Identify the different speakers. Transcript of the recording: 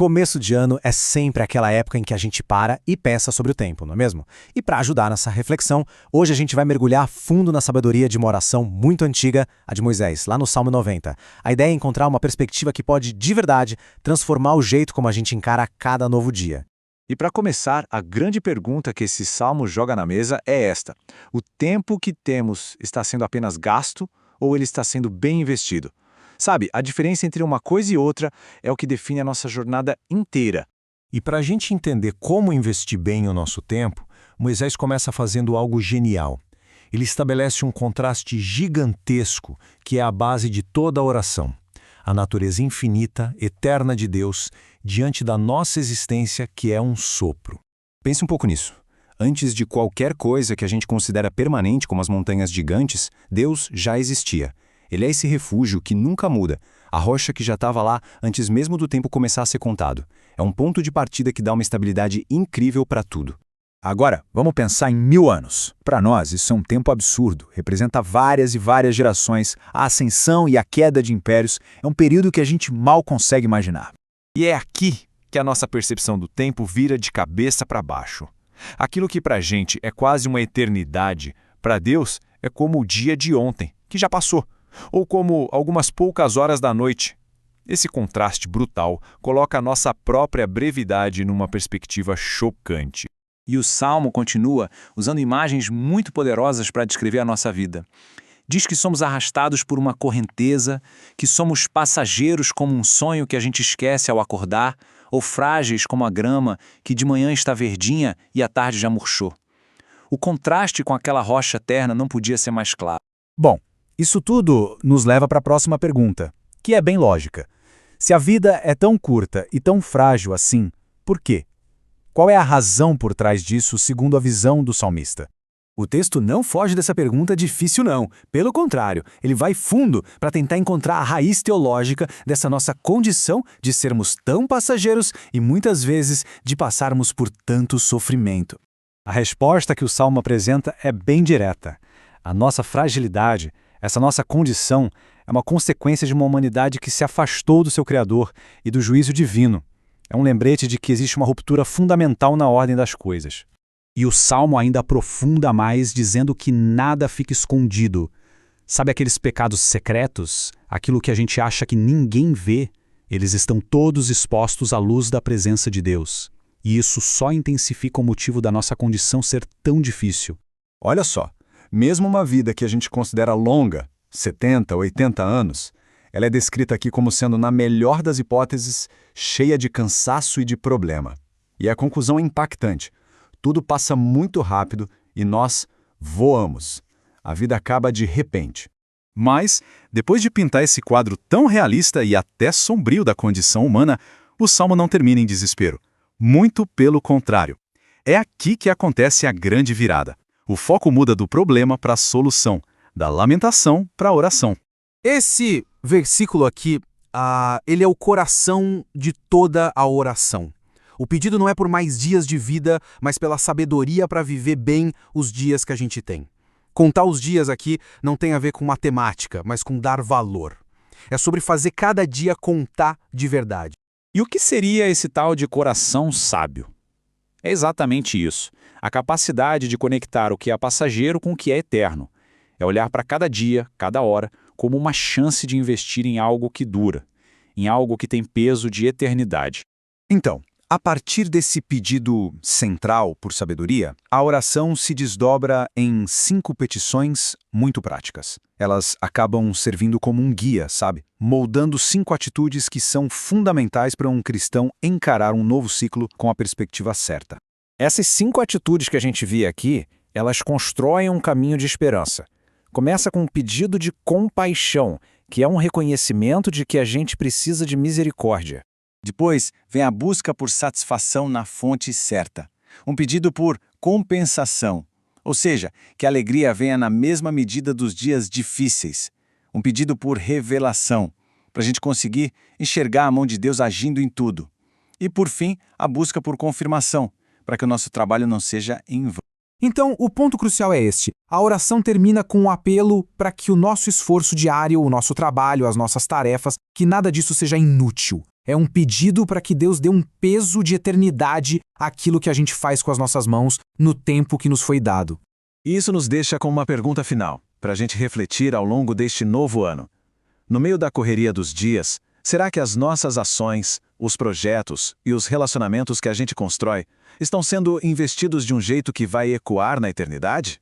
Speaker 1: Começo de ano é sempre aquela época em que a gente para e pensa sobre o tempo, não é mesmo? E para ajudar nessa reflexão, hoje a gente vai mergulhar fundo na sabedoria de uma oração muito antiga, a de Moisés, lá no Salmo 90. A ideia é encontrar uma perspectiva que pode, de verdade, transformar o jeito como a gente encara cada novo dia.
Speaker 2: E para começar, a grande pergunta que esse salmo joga na mesa é esta: o tempo que temos está sendo apenas gasto ou ele está sendo bem investido? Sabe, a diferença entre uma coisa e outra é o que define a nossa jornada inteira.
Speaker 3: E para a gente entender como investir bem o nosso tempo, Moisés começa fazendo algo genial. Ele estabelece um contraste gigantesco que é a base de toda a oração. A natureza infinita, eterna de Deus, diante da nossa existência, que é um sopro.
Speaker 4: Pense um pouco nisso. Antes de qualquer coisa que a gente considera permanente, como as montanhas gigantes, Deus já existia. Ele é esse refúgio que nunca muda, a rocha que já estava lá antes mesmo do tempo começar a ser contado. É um ponto de partida que dá uma estabilidade incrível para tudo.
Speaker 2: Agora, vamos pensar em 1000 anos. Para nós, isso é um tempo absurdo. Representa várias e várias gerações. A ascensão e a queda de impérios é um período que a gente mal consegue imaginar.
Speaker 5: E é aqui que a nossa percepção do tempo vira de cabeça para baixo. Aquilo que para a gente é quase uma eternidade, para Deus é como o dia de ontem, que já passou, ou como algumas poucas horas da noite. Esse contraste brutal coloca a nossa própria brevidade numa perspectiva chocante.
Speaker 2: E o Salmo continua usando imagens muito poderosas para descrever a nossa vida. Diz que somos arrastados por uma correnteza, que somos passageiros como um sonho que a gente esquece ao acordar, ou frágeis como a grama, que de manhã está verdinha e à tarde já murchou. O contraste com aquela rocha eterna não podia ser mais claro.
Speaker 6: Bom, isso tudo nos leva para a próxima pergunta, que é bem lógica. Se a vida é tão curta e tão frágil assim, por quê? Qual é a razão por trás disso, segundo a visão do salmista?
Speaker 1: O texto não foge dessa pergunta difícil, não. Pelo contrário, ele vai fundo para tentar encontrar a raiz teológica dessa nossa condição de sermos tão passageiros e muitas vezes de passarmos por tanto sofrimento.
Speaker 6: A resposta que o Salmo apresenta é bem direta. A nossa fragilidade, essa nossa condição, é uma consequência de uma humanidade que se afastou do seu Criador e do juízo divino. É um lembrete de que existe uma ruptura fundamental na ordem das coisas. E o Salmo ainda aprofunda mais, dizendo que nada fica escondido. Sabe aqueles pecados secretos? Aquilo que a gente acha que ninguém vê? Eles estão todos expostos à luz da presença de Deus. E isso só intensifica o motivo da nossa condição ser tão difícil.
Speaker 4: Olha só, mesmo uma vida que a gente considera longa, 70, 80 anos, ela é descrita aqui como sendo, na melhor das hipóteses, cheia de cansaço e de problema. E a conclusão é impactante. Tudo passa muito rápido e nós voamos. A vida acaba de repente.
Speaker 5: Mas, depois de pintar esse quadro tão realista e até sombrio da condição humana, o Salmo não termina em desespero. Muito pelo contrário. É aqui que acontece a grande virada. O foco muda do problema para a solução, da lamentação para a oração.
Speaker 7: Esse versículo aqui, ele é o coração de toda a oração. O pedido não é por mais dias de vida, mas pela sabedoria para viver bem os dias que a gente tem. Contar os dias aqui não tem a ver com matemática, mas com dar valor. É sobre fazer cada dia contar de verdade.
Speaker 2: E o que seria esse tal de coração sábio? É exatamente isso. A capacidade de conectar o que é passageiro com o que é eterno. É olhar para cada dia, cada hora, como uma chance de investir em algo que dura, em algo que tem peso de eternidade.
Speaker 4: Então, a partir desse pedido central por sabedoria, a oração se desdobra em 5 petições muito práticas. Elas acabam servindo como um guia, sabe? Moldando 5 atitudes que são fundamentais para um cristão encarar um novo ciclo com a perspectiva certa.
Speaker 1: Essas 5 atitudes que a gente vê aqui, elas constroem um caminho de esperança. Começa com um pedido de compaixão, que é um reconhecimento de que a gente precisa de misericórdia.
Speaker 2: Depois vem a busca por satisfação na fonte certa. Um pedido por compensação, ou seja, que a alegria venha na mesma medida dos dias difíceis. Um pedido por revelação, para a gente conseguir enxergar a mão de Deus agindo em tudo. E por fim, a busca por confirmação, para que o nosso trabalho não seja em vão.
Speaker 7: Então, o ponto crucial é este. A oração termina com um apelo para que o nosso esforço diário, o nosso trabalho, as nossas tarefas, que nada disso seja inútil. É um pedido para que Deus dê um peso de eternidade àquilo que a gente faz com as nossas mãos no tempo que nos foi dado.
Speaker 2: E isso nos deixa com uma pergunta final, para a gente refletir ao longo deste novo ano. No meio da correria dos dias, será que as nossas ações, os projetos e os relacionamentos que a gente constrói estão sendo investidos de um jeito que vai ecoar na eternidade?